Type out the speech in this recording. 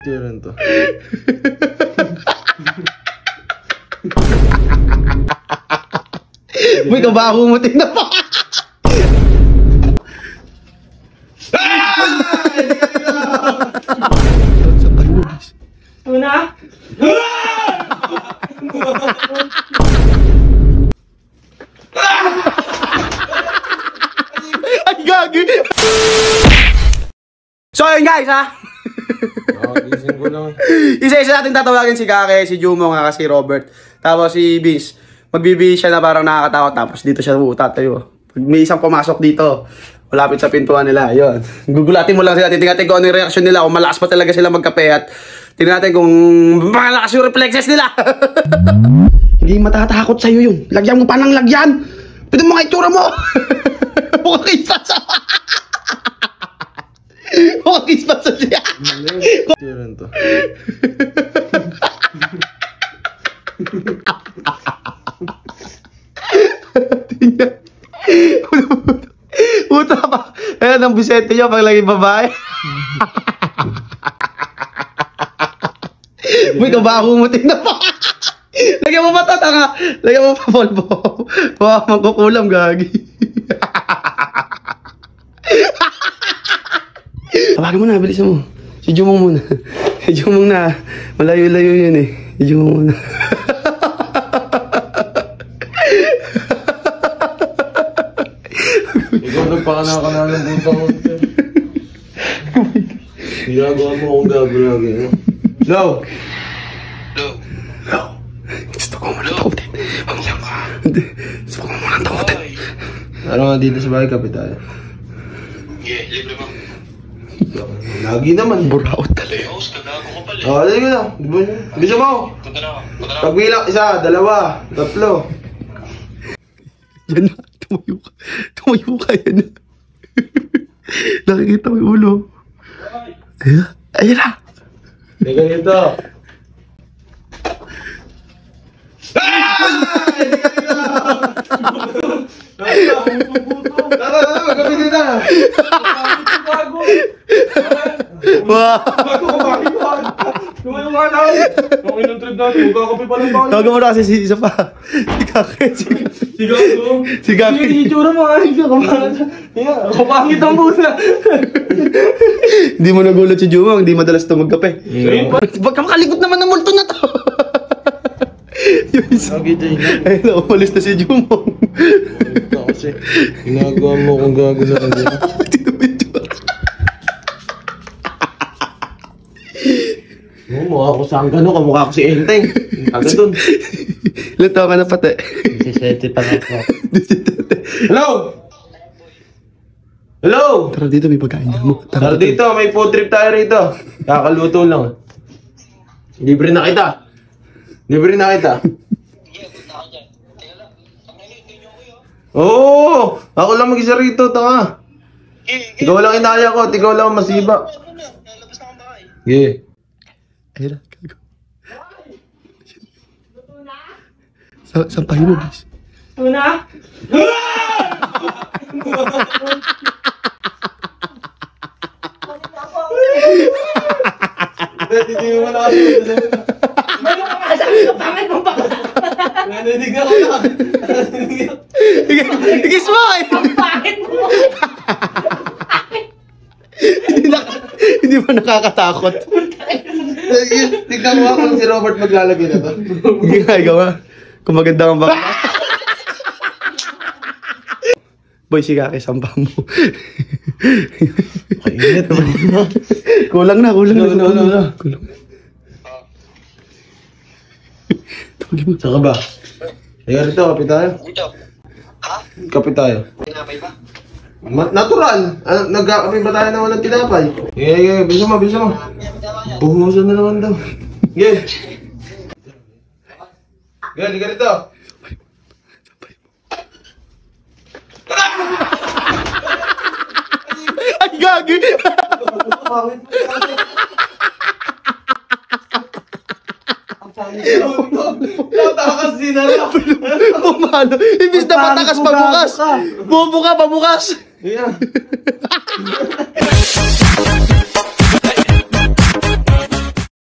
Tiyan to. May kabaho mo, tingnan pa. Una? Ay, gagi! So, ayun guys, ha? Gising ko lang. Isa-isa natin tatawagin si Kake, si Jumong, si Robert. Tapos si Vince. Magbibihis siya na parang nakakatakot. Tapos dito siya tatayo. Pag may isang pumasok dito, malapit sa pintuan nila, yun. Gugulatin mo lang sila. Titingnan kung ano yung reaksyon nila. Kung malakas pa talaga sila magkape. At tingnan natin kung malakas yung reflexes nila. Hindi matatakot sa'yo yun. Lagyan mo pa ng lagyan. Pwede mo nga itsura mo. Mukhang ispasa. Mukhang ispasa siya. Tiyan to. Tingnan. Puta pa. Ayan ang bisente niya pag lagi babae. May kabaho mo, tingnan pa. Lagyan mo ba tatanga? Lagyan mo pa polvo. Baka magkukulam, gagi. Tawagin mo na, bilisan mo. Si Jumong muna. Si Jumong na. Malayo-layo yun eh. Si Jumong muna. Ikaw nagpakanaka ng butang mo. Ginagawa mo akong gago lagi, no? No! Hello? No! Gusto ko muna takutin. Mamaya ka. Hindi. Gusto ko muna takutin. Ano nga dito sa bahay, kape tayo? Yeah, libre mo. Lagi naman. Buraot talaga. Host, kagago ka pala. Oo, dali ko na. Di ba niyo? Bisa mo! Punta na ako. Punta na ako. Pagbilang, isa, dalawa, tatlo. Yan na. Tumayo ka. Tumayo ka. Yan na. Nakikita mo yung ulo. Ayan. Ayan na. Teka nito. Gamitin na. Wow. Tawag mo na kasi si isa pa. Si Kake. Si Kake. Itsura mo nga. Kapangit ang pusa. Hindi mo nagulat si Jumong. Hindi madalas ito magkape. Ba't ka makalikot naman ng multo na to? Yung isa. Ayun na, umalis na si Jumong. Kasi ginagawa mo kung gago na lang din. Mukha ko sa hanggan, kamukha ko si Enteng. Agad dun. Ilan taon ka na pati? 17 pa ako. Hello! Hello! Tara dito, may pagkain mo. Tara dito, may food trip tayo rito. Kakaluto lang. Libre na kita. Libre na kita. Yeah, punta ka dyan. Teka lang. Ang nalito niyo ko yun. Oo! Ako lang mag-isa rito, tanga. Ikaw lang inaya ko, at ikaw lang masiba. Ano na? Nalabas na akong bahay. Yeah. Ayun na, gago. Sampahin mo, guys. Una? Hindi mo na kasi. Ano ka masabi ka? Pangit mo pa ka? Naninig ako na. Ikis mo eh! Pangit mo! Hindi mo nakakatakot. Tignan mo ako si Robert maglalagay na to. Hindi nga, gawa. Kung maganda kang baka. Boy, si Kake, sampah mo. Kainit naman. Kulang na. No. Kulang. Tawagin mo. Saan ka ba? Ayun rito, kapit tayo. Dito. Ha? Kapit tayo. Pinapay ba? Natural! Nagkakape ba tayo na walang tinapay? Yeah, bisa mo. Buhusan na naman daw. Yeah. Liga rito. Ay, gagi! Tatakas din na lang. Pumalo. Imbis na patakas, pabukas. Bubuka, pabukas. Yeah.